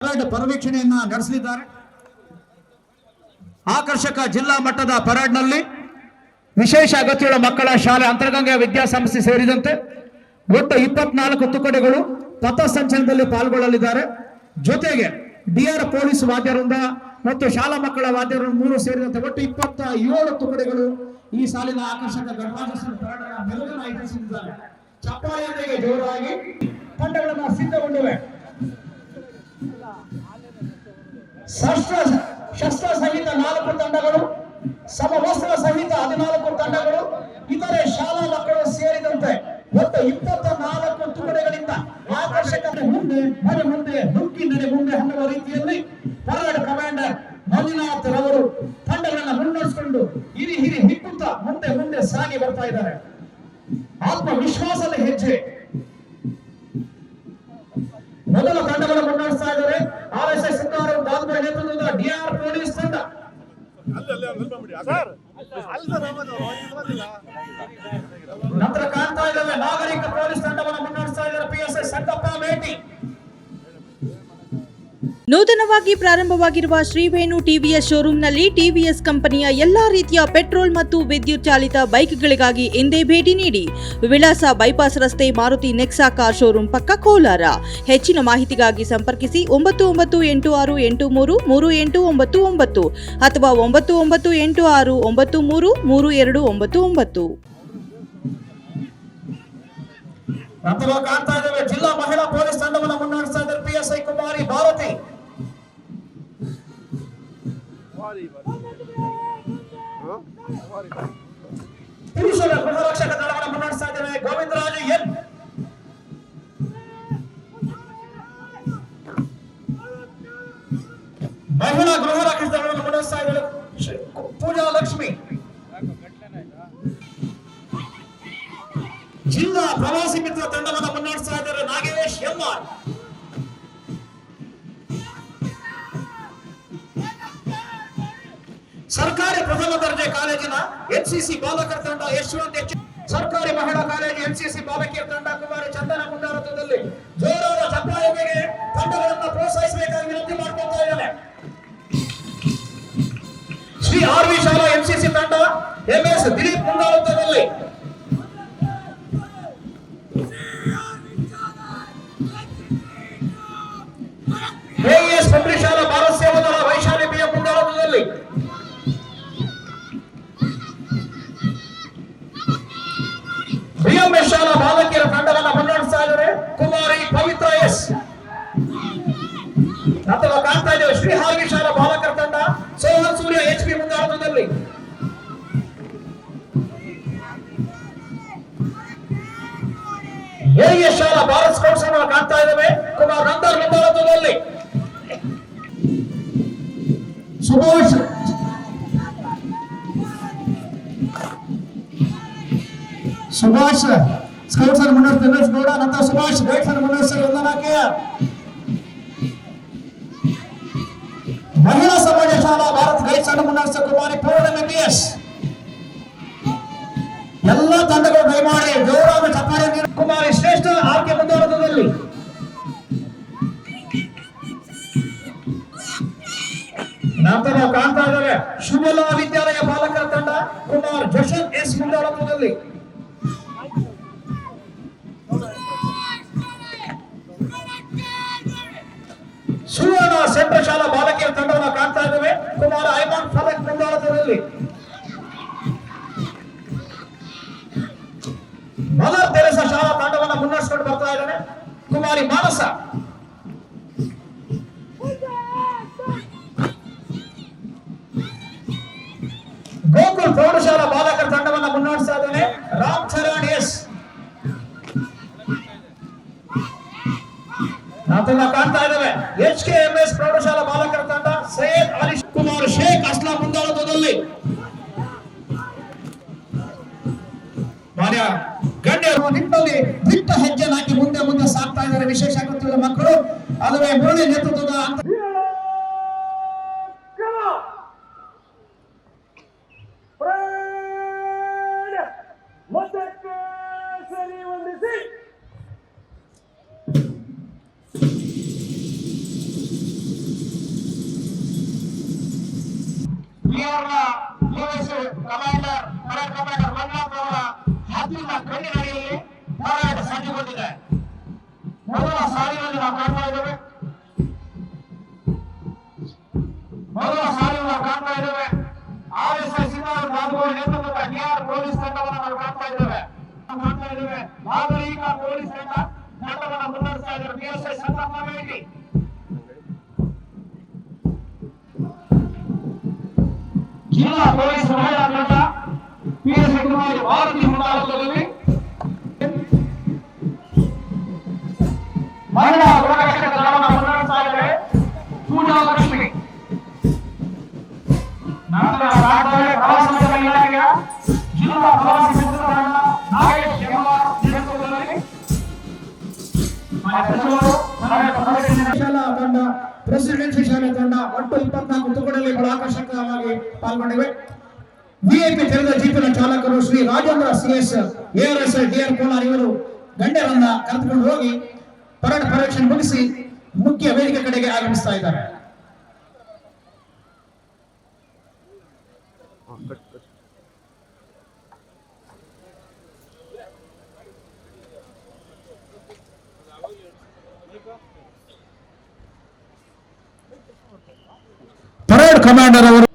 ಪರವೀಕ್ಷಣೆಯನ್ನ ನಡೆಸಲಿದ್ದಾರೆ. ಆಕರ್ಷಕ ಜಿಲ್ಲಾ ಮಟ್ಟದ ಪರೇಡ್ನಲ್ಲಿ ವಿಶೇಷ ಅಗತ್ಯಗಳ ಮಕ್ಕಳ ಶಾಲೆ ಅಂತರಗಂಗೆ ವಿದ್ಯಾಸಂಸ್ಥೆ ಸೇರಿದಂತೆ ಒಟ್ಟು 24 ತುಕಡಿಗಳು ಪಥಸಂಚಲನದಲ್ಲಿ ಪಾಲ್ಗೊಳ್ಳಲಿದ್ದಾರೆ. ಜೊತೆಗೆ ಡಿಆರ್ ಪೊಲೀಸ್ ವಾದ್ಯವೃಂದ ಮತ್ತು ಶಾಲಾ ಮಕ್ಕಳ ವಾದ್ಯವೃಂದ 3 ಸೇರಿದಂತೆ ಒಟ್ಟು 27 ತುಕಡಿಗಳು ಈ ಸಾಲಿನ ಆಕರ್ಷಕ ಗಣರಾಜ್ಯೋತ್ಸವ ಪರೇಡ್ ಮೆಲುಗನ್ನು ಆಯೋಜಿಸಿದ್ದಾರೆ. ಚಪ್ಪಾಳೆಯೊಂದಿಗೆ ಜೋರಾಗಿ ತಂಡಗಳನ್ನು ಸಿದ್ಧಗೊಂಡಿವೆ. ಶಸ್ತ್ರ ಸಹಿತ 4 ತಂಡಗಳು, ಸಮವಸ್ತ್ರ ಸಹಿತ 14 ತಂಡಗಳು, ಇತರೆ ಶಾಲಾ ಮಕ್ಕಳು ಸೇರಿದಂತೆ ಒಟ್ಟು 24 ತುಕಡಿಗಳಿಂದ ಆಕರ್ಷಕ ಮುಂದೆ ನುಗ್ಗಿ ನಡೆ ಮುಂದೆ ಅನ್ನುವ ರೀತಿಯಲ್ಲಿ ಪರೇಡ್ ಕಮಾಂಡರ್ ಮಂಜುನಾಥ್ ರವರು ತಂಡಗಳನ್ನು ಮುನ್ನಡೆಸಿಕೊಂಡು ಹಿರಿ ಹಿಕ್ಕುತ್ತಾ ಮುಂದೆ ಸಾಗಿ ಬರ್ತಾ ಇದ್ದಾರೆ. ಆತ್ಮವಿಶ್ವಾಸದ ಹೆಜ್ಜೆ. ಮೊದಲ ತಂಡವನ್ನು ಮುನ್ನಡೆಸ್ತಾ ಇದ್ದಾರೆ RSS ಸಿದ್ದಾರ ದಾದಮರ ನೇತೃತ್ವದ ಡಿಆರ್ ಪೊಲೀಸ್ ತಂಡ. ನಂತರ ಕಾಣ್ತಾ ಇದ್ದಾವೆ ನಾಗರಿಕ ಪೊಲೀಸ್ ತಂಡವನ್ನು ಮುನ್ನಡೆಸ್ತಾ ಇದ್ದಾರೆ PSI ಸಂಕಪ್ಪ ಮೇಟಿ. ನೂತನವಾಗಿ ಪ್ರಾರಂಭವಾಗಿರುವ ಶ್ರೀವೇಣು ಟಿವಿಎಸ್ ಶೋರೂಮ್ನಲ್ಲಿ ಟಿವಿಎಸ್ ಕಂಪನಿಯ ಎಲ್ಲಾ ರೀತಿಯ ಪೆಟ್ರೋಲ್ ಮತ್ತು ವಿದ್ಯುತ್ ಚಾಲಿತ ಬೈಕ್ಗಳಿಗಾಗಿ ಎಂದೇ ಭೇಟಿ ನೀಡಿ. ವಿಳಾಸ ಬೈಪಾಸ್ ರಸ್ತೆ, ಮಾರುತಿ ನೆಕ್ಸಾ ಕಾರ್ ಶೋರೂಮ್ ಪಕ್ಕ, ಕೋಲಾರ. ಹೆಚ್ಚಿನ ಮಾಹಿತಿಗಾಗಿ ಸಂಪರ್ಕಿಸಿ 9986833899 ಅಥವಾ 9986933299. ನಂತರ ಕಾಣ್ತಾ ಇದ್ದೇವೆ ಜಿಲ್ಲಾ ಮಹಿಳಾ ಪೊಲೀಸ್ ತಂಡವನ್ನು ಮುನ್ನಡೆಸ್ತಾ ಇದ್ದಾರೆ PSI ಕುಮಾರಿ ಭಾರತಿ. ಪುರುಷರ ಗೃಹರಕ್ಷಕ ದಳವನ್ನು ಮುನ್ನಡೆಸ್ತಾ ಇದ್ದೇವೆ ಗೋವಿಂದರಾಜು ಎನ್. ಮಹಿಳಾ ಗೃಹರಕ್ಷಕ ದಳವನ್ನು ಮುನ್ನಡೆಸ್ತಾ ಇದ್ದಾರೆ ಪೂಜಾ ಲಕ್ಷ್ಮಿ. ಜಿಲ್ಲಾ ಪ್ರವಾಸಿ ಮಿತ್ರ ತಂಡವನ್ನು ಮುನ್ನಡೆಸ್ತಾ ಇದ್ದಾರೆ ನಾಗೇಶ್ ಎಂಆರ್. ಸರ್ಕಾರಿ ಪ್ರಥಮ ದರ್ಜೆ ಕಾಲೇಜಿನ NCC ಬಾಲಕರ ತಂಡ ಯಶವಂತ್ ಎಚ್. ಸರ್ಕಾರಿ ಮಹಿಳಾ ಕಾಲೇಜು NCC ಬಾಲಕಿಯರ ತಂಡ ಕುಮಾರಿ ಚಂದನ ಮುಂದಾಳತ್ವದಲ್ಲಿ ಜೋರಾದ ಚಪ್ಪಾಳೆಗೆ ತಂಡಗಳನ್ನು ಪ್ರೋತ್ಸಾಹಿಸಬೇಕಾಗಿ ವಿನಂತಿ ಮಾಡಿಕೊಳ್ತಾ ಇದ್ದೇನೆ. ಶ್ರೀ RV ಶಾಲಾ NCC ತಂಡ MS ದಿಲೀಪ್ ಮುಂದಾಳತ್ವದಲ್ಲಿ, AES ಪಬ್ಲಿಕ್ ಶಾಲಾ ಭಾರತ ಸೇವಾ ದಳ ವೈಶಾಲಿ BM ಮುಂದಾಳತ್ವದಲ್ಲಿ, BMS ಶಾಲಾ ಬಾಲಕಿಯರ ತಂಡವನ್ನು ಮುನ್ನಡೆಸ್ತಾ ಇದ್ದಾರೆ ಕುಮಾರಿ ಪವಿತ್ರ ಎಸ್. ಅಥವಾ ಕಾಣ್ತಾ ಇದ್ದೇವೆ ಶ್ರೀ RV ಶಾಲಾ ಬಾಲಕರ ತಂಡ ಸೋಹನ್ ಸೂರ್ಯ HP ಮುಂದಾಳತ್ವದಲ್ಲಿ, AES ಶಾಲಾ ಭಾರತ್ ಸ್ಕೌಟ್ಸ್ ಅನ್ನು ಕಾಣ್ತಾ ಇದ್ದೇವೆ ಕುಮಾರ್ ನಂದರ್ ಮುಂದಾಳತ್ವದಲ್ಲಿ, ಸುಭಾಷ್ ಸ್ಕೌಟ್ಸ್ ಅನ್ನು ಮುನ್ನಡೆಸ್ತಾರೆ ಗೌಡ. ನಂತರ ಸುಭಾಷ್ ಗೈಡ್ಸ್ ಅನ್ನು ಮುನ್ನಡೆಸ್ತಾರೆ ವಂದನಾಕೆ. ಮಹಿಳಾ ಸಮಾಜ ಶಾಲಾ ಭಾರತ್ ಗೈಡ್ಸ್ ಅನ್ನು ಮುನ್ನಡೆಸಿದ ಕುಮಾರಿ ಪೂರ್ಣಿಮಾ PS. ಎಲ್ಲ ತಂಡಗಳು ದಯಮಾಡಿ ಜೋರಾದ ಚಪ್ಪಾಳೆ ಕುಮಾರಿ ಶ್ರೇಷ್ಠ ಆರ್ಕೆ ಮುಂದಾಳತ್ವದಲ್ಲಿ, ನಂತರ ಕಾಣ್ತಾ ಇದ್ದಾರೆ ಶುಭಲಾ ವಿದ್ಯಾಲಯ ಬಾಲಕರ ತಂಡ ಕುಮಾರ್ ಜಶನ್ S ಮುಂದಾಳತ್ವದಲ್ಲಿ, ಸುವರ್ಣ ಸೆಂಟ್ರಲ್ ಶಾಲಾ ಬಾಲಕಿಯರ ತಂಡವನ್ನು ಕಾಣ್ತಾ ಇದ್ದೇವೆ ಕುಮಾರ ಐಮಾನ್ ಫಲಕ್ ಮುಂದಾಳತ್ವದಲ್ಲಿ, ಮದರ್ ತೆರೆಸಾ ಶಾಲಾ ತಂಡವನ್ನು ಮುನ್ನಡೆಸಿಕೊಂಡು ಬರ್ತಾ ಇದ್ದಾನೆ ಕುಮಾರಿ ಮಾನಸ. ಗೋಕುಲ್ ಪ್ರೌಢಶಾಲಾ ಬಾಲಕರ ತಂಡವನ್ನು ಮುನ್ನಡೆಸ್ತಾ ಇದ್ದಾನೆ ರಾಮ್ ಚರಣ್ ಎಸ್. ನಂತರ ಕಾಣ್ತಾ ಇದ್ದೇವೆ HKMS ಪ್ರೌಢಶಾಲಾ ಬಾಲಕರ ತಂಡ ಸೈಯದ್ ಅಲಿ ಕುಮಾರ್ ಶೇಖ್ ಅಸ್ಲಾಂ ಮುಂದಾಳತ್ವದಲ್ಲಿ. ಮಾನ್ಯ ಗಣ್ಯರು ನಿಟ್ಟಿನಲ್ಲಿ ದಿಟ್ಟ ಹೆಜ್ಜೆ ಹಾಕಿ ಮುಂದೆ ಸಾಗ್ತಾ ಇದ್ದಾರೆ ವಿಶೇಷ ಅಗತ್ಯದ ಮಕ್ಕಳು. ಅದುವೇ ಮುರಳಿ ನೇತೃತ್ವದ DS commander parade commander Manjunath ಅವರ ಹತ್ತಿರ ಕಣ್ಣಿನಡಿಯಲ್ಲಿ ಪರೇಡ್ ಸಜ್ಜುಗೊಂಡಿದೆ. ಮೊದಲ ಸಾಲಿನಲ್ಲಿ ನಾವು ಕಾಣ್ತಾ ಇದ್ದೇವೆ. RSS ನೇತೃತ್ವದ ಡಿಆರ್ ಪೊಲೀಸ್ ತಂಡವನ್ನು ನಾವು ಕಾಣ್ತಾ ಇದ್ದೇವೆ. ನಾಗರಿಕ ಪೊಲೀಸ್ ತಂಡ ತಂಡವನ್ನು ಮುನ್ನಡೆಸ್ತಾ ಇದ್ದಾರೆ. PSI ಸಂತಪ್ಪ ಮೇಟಿ, ಜಿಲ್ಲಾ ಪೊಲೀಸ್ ಮಹಿಳಾ ತಂಡ PSI ಕುಮಾರಿ ಭಾರತಿ ಮುಂದಾಳತ್ವದಲ್ಲಿ ಮಹಿಳಾ ಗುಣರಕ್ಷಕ ದಳವನ್ನು ಮುನ್ನಡೆಸ್ತಾ ಇದ್ದಾರೆ. ಪೂಜಾ ಲಕ್ಷ್ಮಿ ನಂತರ ಪ್ರವಾಸೋದ್ಯಮ ಇಲಾಖೆಯ ಜಿಲ್ಲಾ ಪ್ರವಾಸಿ ಮಿತ್ರ ತಂಡ ನಾಗೇಶ್ ಎಂಆರ್ ನೇತೃತ್ವದಲ್ಲಿ ಶಾಲಾ ತಂಡ, ಪ್ರೆಸಿಡೆನ್ಸಿ ಶಾಲೆ ತಂಡ ಒಟ್ಟು 24 ತುಕಡಿಯಲ್ಲಿ ಬಹಳ ಆಕರ್ಷಕವಾಗಿ ಪಾಲ್ಗೊಂಡಿವೆ. ವಿಐಪಿ ತೆರೆದ ಜೀಪಿನ ಚಾಲಕರು Shri Rajendra CS ARS DR Kolar ಇವರು ಗಣ್ಯರನ್ನ ಕರೆದುಕೊಂಡು ಹೋಗಿ ಪರೇಡ್ ಪರೀಕ್ಷೆ ಮುಗಿಸಿ ಮುಖ್ಯ ವೇದಿಕೆ ಕಡೆಗೆ ಆಗಮಿಸ್ತಾ ಇದ್ದಾರೆ. ಪರೇಡ್ ಕಮಾಂಡರ್ ಅವರು